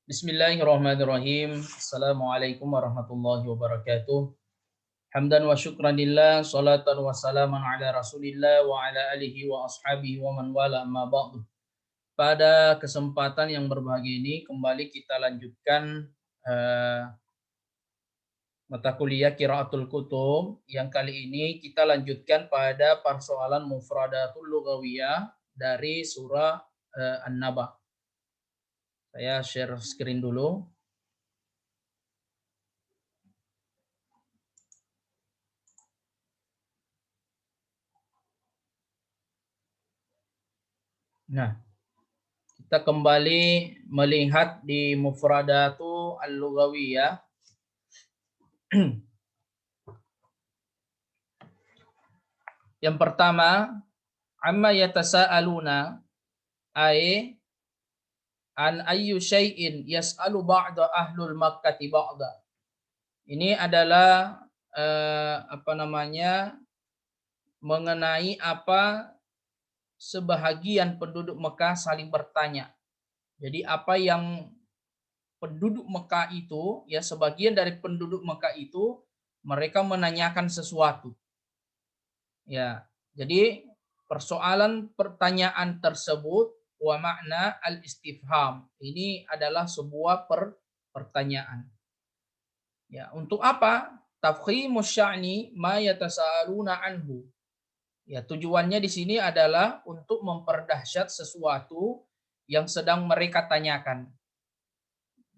Bismillahirrahmanirrahim. Assalamualaikum warahmatullahi wabarakatuh. Hamdan wa syukran lillah, salatan wa salaman ala Rasulillah wa ala alihi wa ashabihi wa man wala amma ba'du. Pada kesempatan yang berbahagia ini kembali kita lanjutkan mata kuliah Qiraatul Kutub yang kali ini kita lanjutkan pada persoalan mufradatul lughawiyah dari surah An-Naba. Saya share screen dulu. Nah, kita kembali melihat di mufradatu al-lughawiyah. Yang pertama, amma yatasaaluna ay an ayyu syai'in yas'alu ba'da ahlul makkati ba'da. Ini adalah mengenai apa sebahagian penduduk Mekah saling bertanya. Jadi apa yang penduduk Mekah itu, ya sebagian dari penduduk Mekah itu mereka menanyakan sesuatu. Ya, jadi pertanyaan tersebut wa makna al-istifham. Ini adalah sebuah pertanyaan. Ya, untuk apa? Tafkhimus sya'ni ma yatasaaluna anhu. Ya, tujuannya di sini adalah untuk memperdahsyat sesuatu yang sedang mereka tanyakan.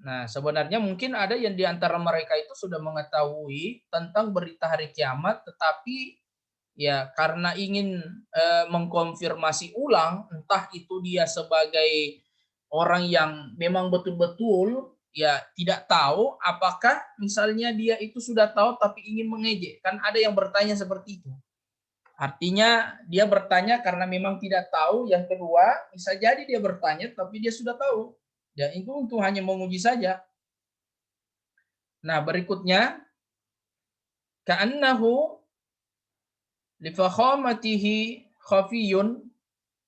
Nah, sebenarnya mungkin ada yang di antara mereka itu sudah mengetahui tentang berita hari kiamat, tetapi ya karena ingin mengkonfirmasi ulang, entah itu dia sebagai orang yang memang betul-betul ya tidak tahu, apakah misalnya dia itu sudah tahu tapi ingin mengejek. Kan ada yang bertanya seperti itu. Artinya dia bertanya karena memang tidak tahu. Yang kedua, bisa jadi dia bertanya tapi dia sudah tahu. Ya, itu untuk hanya menguji saja. Nah, berikutnya ka'annahu lifakhamatihi khafiyun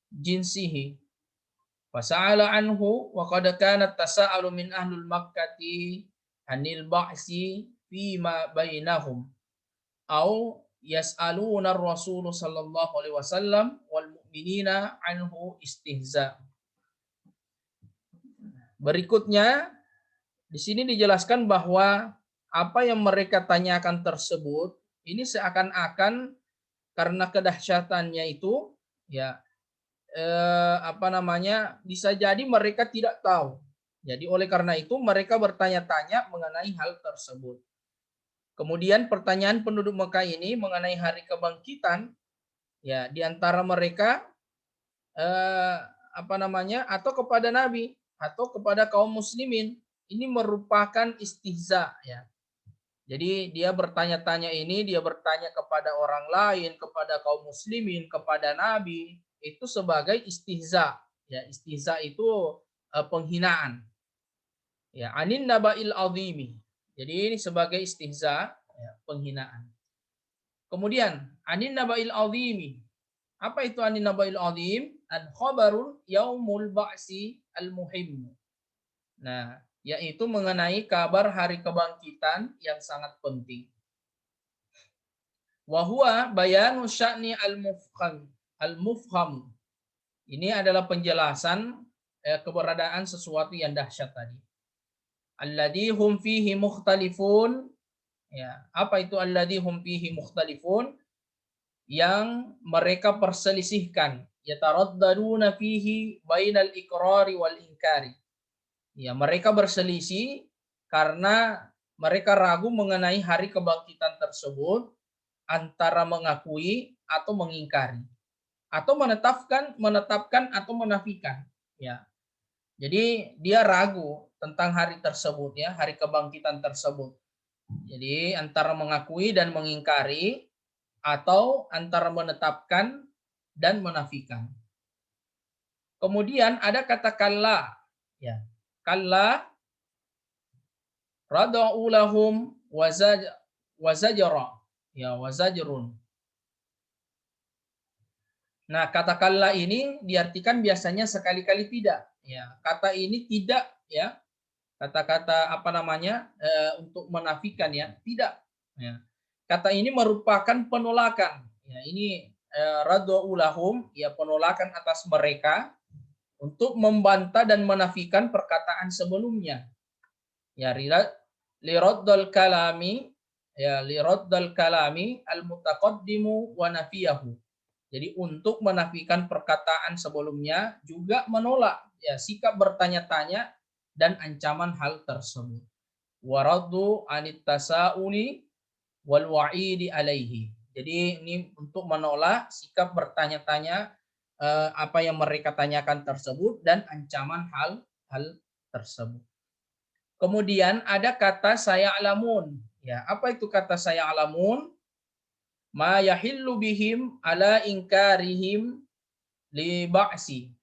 jinsihi fasa'ala anhu wa qad kanat tasa'alu min ahlul makkati anil ba'si fima bainahum au yas'aluna ar-rasul sallallahu alaihi wasallam wal mu'minina anhu istihza. Berikutnya di sini dijelaskan bahwa apa yang mereka tanyakan tersebut ini seakan-akan karena kedahsyatannya itu ya bisa jadi mereka tidak tahu. Jadi oleh karena itu mereka bertanya-tanya mengenai hal tersebut. Kemudian pertanyaan penduduk Mekah ini mengenai hari kebangkitan, ya di antara mereka atau kepada Nabi atau kepada kaum muslimin, ini merupakan istihza ya. Jadi dia bertanya-tanya ini, dia bertanya kepada orang lain, kepada kaum muslimin, kepada Nabi, itu sebagai istihza. Ya, istihza itu penghinaan. Ya, anin nabail azimi. Jadi ini sebagai istihza, ya, penghinaan. Kemudian anin nabail azimi. Apa itu anin nabail azim? An khabarun yaumul ba'si al muhim. Nah, yaitu mengenai kabar hari kebangkitan yang sangat penting. Wahwa bayanu sya'ni al-mufham. Ini adalah penjelasan keberadaan sesuatu yang dahsyat tadi. Alladhi hum fihi mukhtalifun. Ya, apa itu alladhi hum fihi mukhtalifun? Yang mereka perselisihkan. Yataraddaduna fihi bainal iqrari wal inkari. Ya, mereka berselisih karena mereka ragu mengenai hari kebangkitan tersebut antara mengakui atau mengingkari atau menetapkan atau menafikan ya. Jadi dia ragu tentang hari tersebut ya, hari kebangkitan tersebut. Jadi antara mengakui dan mengingkari atau antara menetapkan dan menafikan. Kemudian ada kata kalla ya. Kalla rada'u lahum wazajara ya wazajrun. Nah, kata kalla ini diartikan biasanya sekali-kali tidak. Ya, kata ini tidak ya kata-kata apa namanya untuk menafikan ya, tidak. Ya. Kata ini merupakan penolakan. Ya, ini raddu lahum, ya penolakan atas mereka untuk membantah dan menafikan perkataan sebelumnya. Ya, liraddal kalami, ya liraddal kalami al mutaqaddimu wa nafiyahu. Jadi untuk menafikan perkataan sebelumnya juga menolak ya sikap bertanya-tanya dan ancaman hal tersebut. Waraddu anit tasauli wal wa'idi alaihi. Jadi ini untuk menolak sikap bertanya-tanya apa yang mereka tanyakan tersebut dan ancaman hal tersebut. Kemudian ada kata saya alamun. Ya, apa itu kata saya alamun? Ma yahillu bihim ala inkarihim li ba'si.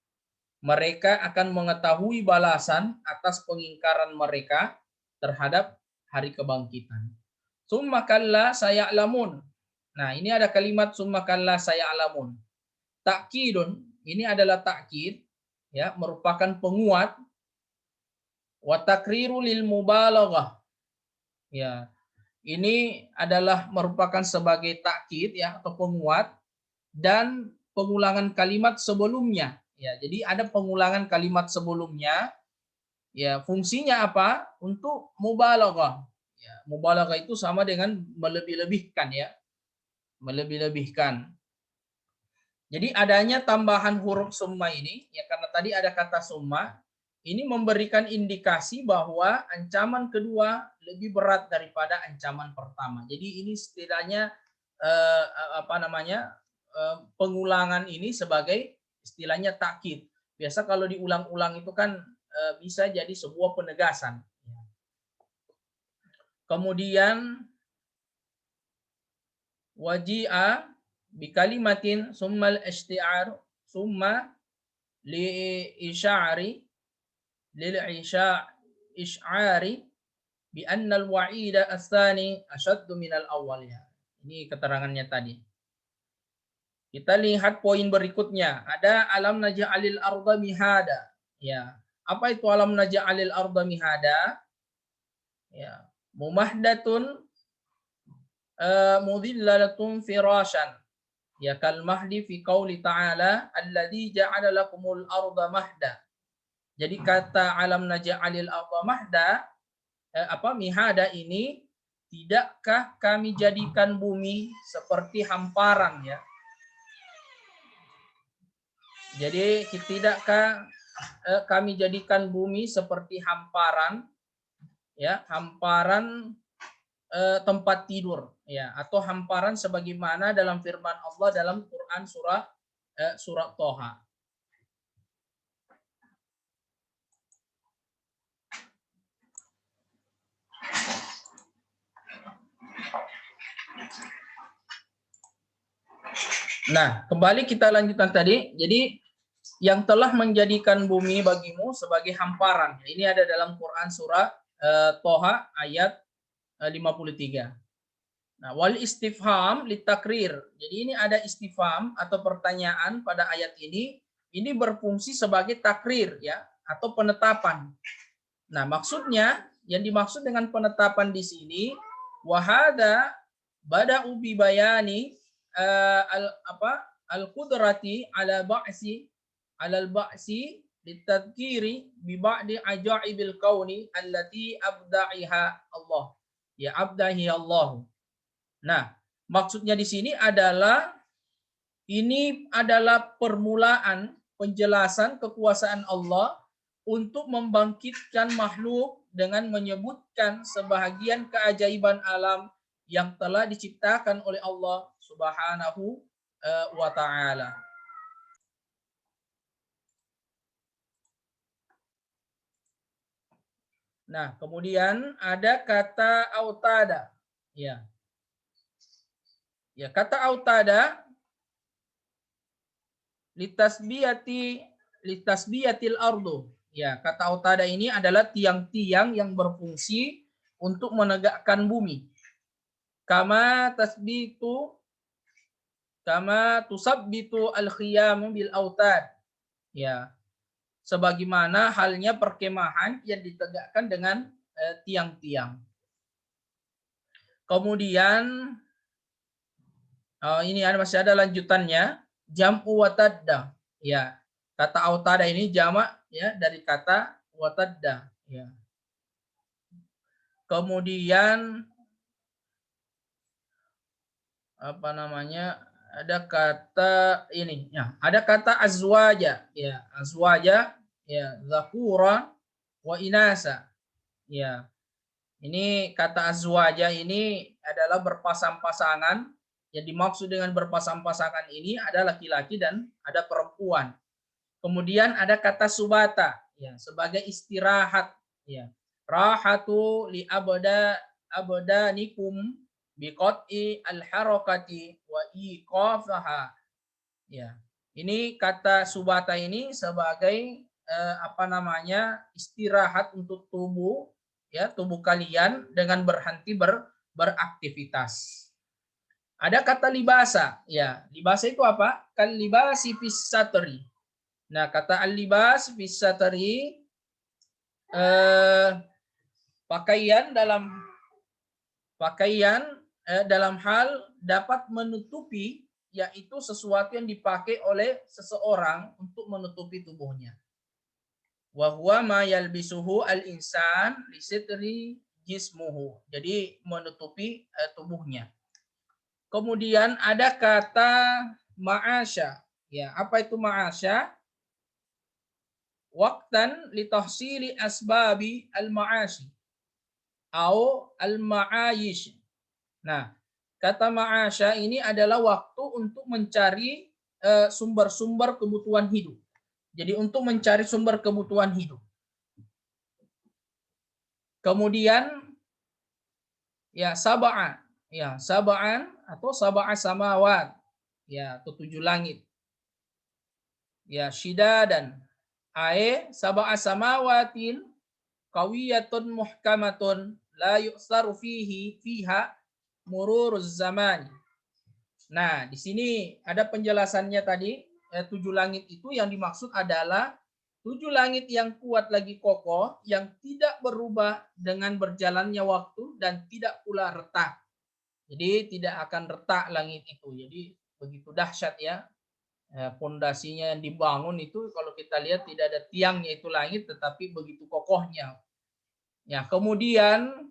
Mereka akan mengetahui balasan atas pengingkaran mereka terhadap hari kebangkitan. Summa kalla saya alamun. Nah, ini ada kalimat summa kalla saya alamun. Takkidun, ini adalah takkid, ya, merupakan penguat. Wa takriru lil mubalaghah. Ya, ini adalah merupakan sebagai takkid ya atau penguat dan pengulangan kalimat sebelumnya. Ya, jadi ada pengulangan kalimat sebelumnya. Ya, fungsinya apa? Untuk mubalaghah. Ya, mubalaghah itu sama dengan melebih-lebihkan ya. Melebih-lebihkan. Jadi adanya tambahan huruf summa ini ya karena tadi ada kata summa ini memberikan indikasi bahwa ancaman kedua lebih berat daripada ancaman pertama. Jadi ini setidaknya apa namanya pengulangan ini sebagai istilahnya takkid. Biasa kalau diulang-ulang itu kan bisa jadi sebuah penegasan. Kemudian waji'a bikalimatin summal isti'ar summa li isya'ri lil isya'ari bi anna al wa'ida ats-tsani ashaddu min al awwal ya. Ini keterangannya tadi. Kita lihat poin berikutnya. Ada alam naj'alil arda mihada. Ya. Apa itu alam naj'alil arda mihada? Ya. Mumahdatun mudhillalatun firashan. Ya kal mahdi fi qauli ta'ala alladzi ja'ala lakumul arda mahda. Jadi kata alam naj'alil arda mahda mihada ini tidakkah kami jadikan bumi seperti hamparan ya. Jadi tidakkah kami jadikan bumi seperti hamparan ya, hamparan tempat tidur ya atau hamparan sebagaimana dalam firman Allah dalam Quran surat Toha. Nah, kembali kita lanjutkan tadi. Jadi yang telah menjadikan bumi bagimu sebagai hamparan. Ini ada dalam Quran surah Toha ayat 53. Nah, wal istifham litakrir. Jadi ini ada istifham atau pertanyaan pada ayat ini berfungsi sebagai takrir ya atau penetapan. Nah, maksudnya yang dimaksud dengan penetapan di sini wahada bada'u bi bayani al-qudrati ala al-ba'si litadhkiri bi ba'di ajaibil kauni allati abda'iha Allah. Ya abdahi Allah. Nah, maksudnya di sini adalah ini adalah permulaan penjelasan kekuasaan Allah untuk membangkitkan makhluk dengan menyebutkan sebahagian keajaiban alam yang telah diciptakan oleh Allah Subhanahu wa taala. Nah, kemudian ada kata autada. Ya. Ya, kata autada litasbiyatil ardu. Ya, kata autada ini adalah tiang-tiang yang berfungsi untuk menegakkan bumi. Kama tusabbitu al-khiyam bil autad. Ya. sebagaimana halnya perkemahan yang ditegakkan dengan tiang-tiang. Kemudian ini masih ada lanjutannya, jam'u watadda. Ya, kata autada ini jamak ya dari kata watadda. Ya. Kemudian apa namanya? Ada kata ini, ya, ada kata azwaja, ya, azwaja, ya, zakura wa inasa. Ya. Ini kata azwaja ini adalah berpasang-pasangan. Yang dimaksud dengan berpasang-pasangan ini ada laki-laki dan ada perempuan. Kemudian ada kata subata, ya, sebagai istirahat, ya. Rahatu li abdanikum biqat'i al-harakati wa iqafaha. Ya. Ini kata subata ini sebagai apa namanya? Istirahat untuk tubuh, ya, tubuh kalian dengan berhenti beraktivitas. Ada kata libasa, ya. Libasa itu apa? Kal libasi fis satri. Nah, kata al-libas fis satri pakaian dalam hal dapat menutupi, yaitu sesuatu yang dipakai oleh seseorang untuk menutupi tubuhnya. Wa huwa ma yalbisuhu al-insan li sitri jismuhu. Jadi menutupi tubuhnya. Kemudian ada kata ma'asya. Ya, apa itu ma'asya? Waqtan li tahsili asbabi al-ma'ashi atau al-ma'ayish. Nah, kata ma'asya ini adalah waktu untuk mencari sumber-sumber kebutuhan hidup. Jadi untuk mencari sumber kebutuhan hidup. Kemudian ya sab'an, ya sab'an atau sab'a samawat, ya atau 7 langit. Ya syidadan ae sab'a samawatin qawiyatun muhkamatun la yu'saru fiha mururuz zaman. Nah, di sini ada penjelasannya tadi, 7 langit itu yang dimaksud adalah 7 langit yang kuat lagi kokoh, yang tidak berubah dengan berjalannya waktu dan tidak pula retak. Jadi tidak akan retak langit itu. Jadi begitu dahsyat ya. Pondasinya yang dibangun itu kalau kita lihat tidak ada tiangnya itu langit, tetapi begitu kokohnya. Ya, kemudian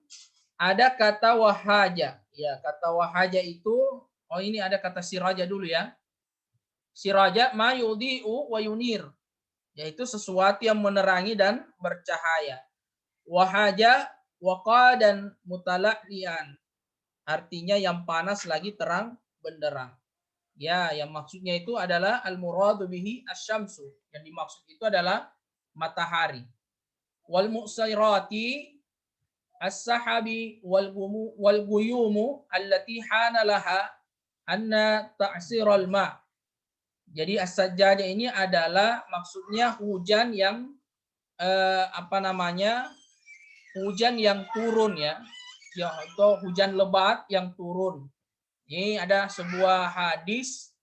ada kata wahaja. Ya, kata wahaja itu, ini ada kata siraja dulu ya. Siraja ma yudhi'u wa yunir, yaitu sesuatu yang menerangi dan bercahaya. Wahaja waqa dan mutala'lian, artinya yang panas lagi terang benderang. Ya, yang maksudnya itu adalah al-muradu bihi asy-syamsu. Yang dimaksud itu adalah matahari. Wal mu'sairati as-sahabi wal guyumu allati hana laha anna ta'siral ma'. Jadi as-sajjadah ini adalah maksudnya hujan yang hujan yang turun ya, atau hujan lebat yang turun. Ini ada sebuah hadis,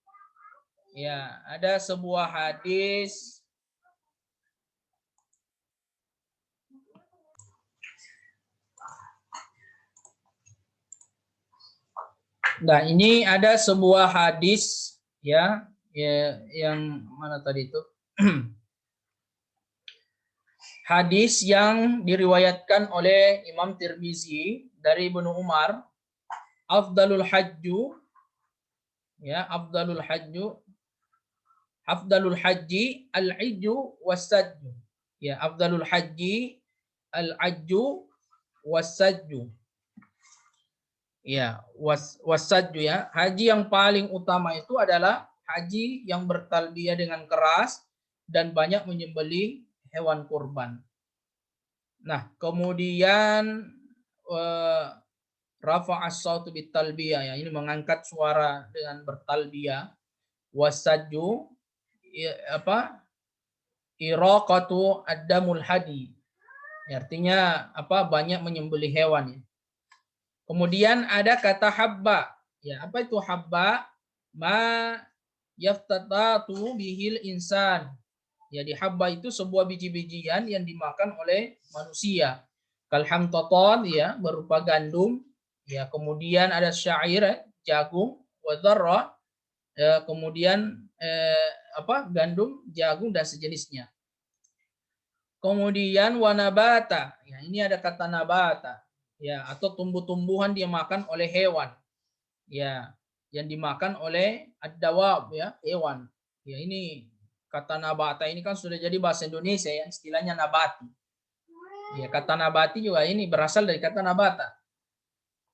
ya, ada sebuah hadis Nah, ini ada sebuah hadis ya, yang mana tadi itu? Hadis yang diriwayatkan oleh Imam Tirmizi dari Ibnu Umar, afdalul hajju, ya, afdalul haji al-hajju was-sajju. Ya, afdalul haji al-hajju was-sajju. Ya, was-sajju ya. Haji yang paling utama itu adalah haji yang bertalbiyah dengan keras dan banyak menyembelih hewan kurban. Nah, kemudian rafa'as sautu bitalbiyah ya, ini mengangkat suara dengan bertalbiyah. Wasajju iraqatu ad-damul hadi. Artinya banyak menyembelih hewan ya. Kemudian ada kata habba. Ya, apa itu habba? Ma yaftatatu bihil insan. Jadi habba itu sebuah biji-bijian yang dimakan oleh manusia. Kalhamtaton ya berupa gandum, ya kemudian ada syair jagung, wadarra kemudian gandum, jagung dan sejenisnya. Kemudian wanabata, ya ini ada kata nabata, ya atau tumbuh-tumbuhan dia makan oleh hewan, ya yang dimakan oleh ad-dawab ya hewan. Ya ini kata nabata ini kan sudah jadi bahasa Indonesia ya istilahnya nabati. Ya kata nabati juga ini berasal dari kata nabata.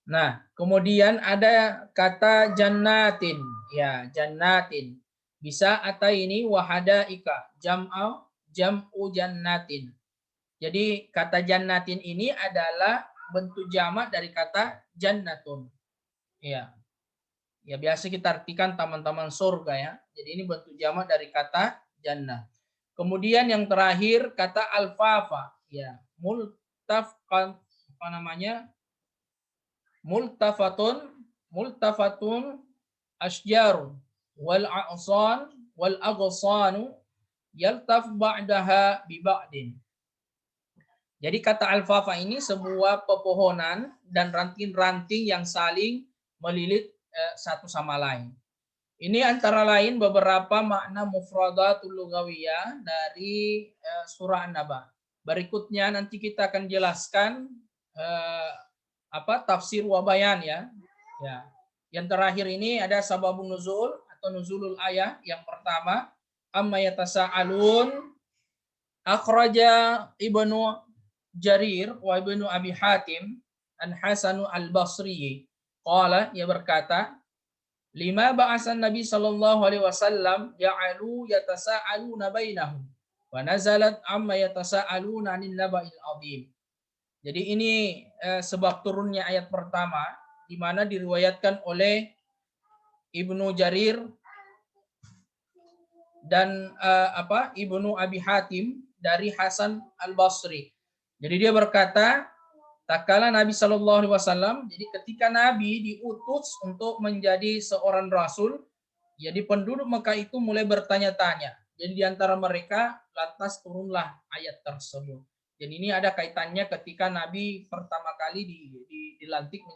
Nah, kemudian ada kata jannatin. Ya, jannatin. Bisa atau ini wahadaika, jam'u jannatin. Jadi kata jannatin ini adalah bentuk jamak dari kata jannatun. Ya. Ya biasa kita artikan taman-taman surga ya. Jadi ini bentuk jamak dari kata jannah. Kemudian yang terakhir kata alfafa. Ya, multafqan apa namanya? Multafatun asjarun wal a'san wal aghsanu yaltaf ba'daha bi ba'din. Jadi kata alfafa ini sebuah pepohonan dan ranting-ranting yang saling melilit satu sama lain. Ini antara lain beberapa makna mufradatul lugawiyah dari surah An-Naba. Berikutnya nanti kita akan jelaskan tafsir wa bayan ya. Ya. Yang terakhir ini ada sababun nuzul atau nuzulul ayah. Yang pertama, amma yatasaalun akhraja Ibnu Jarir wa Ibnu Abi Hatim an Hasanu al-Basri. Qala, ia berkata, lima ba'asan Nabi sallallahu alaihi wasallam ya'alu yatasaaluna bainahum wa nazalat amma yatasaaluna 'anil naba'il 'adzim. Jadi ini sebab turunnya ayat pertama di mana diriwayatkan oleh Ibnu Jarir dan Ibnu Abi Hatim dari Hasan Al-Basri. Jadi dia berkata, tatkala Nabi Shallallahu Alaihi Wasallam, jadi ketika Nabi diutus untuk menjadi seorang rasul, jadi penduduk Mekah itu mulai bertanya-tanya. Jadi di antara mereka lantas turunlah ayat tersebut. Dan ini ada kaitannya ketika Nabi pertama kali dilantik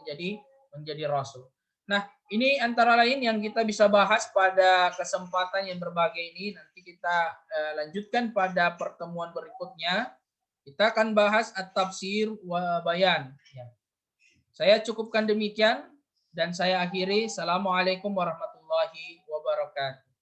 menjadi rasul. Nah, ini antara lain yang kita bisa bahas pada kesempatan yang berbagai ini. Nanti kita lanjutkan pada pertemuan berikutnya. Kita akan bahas at-tafsir wa bayan. Ya. Saya cukupkan demikian dan saya akhiri. Assalamualaikum warahmatullahi wabarakatuh.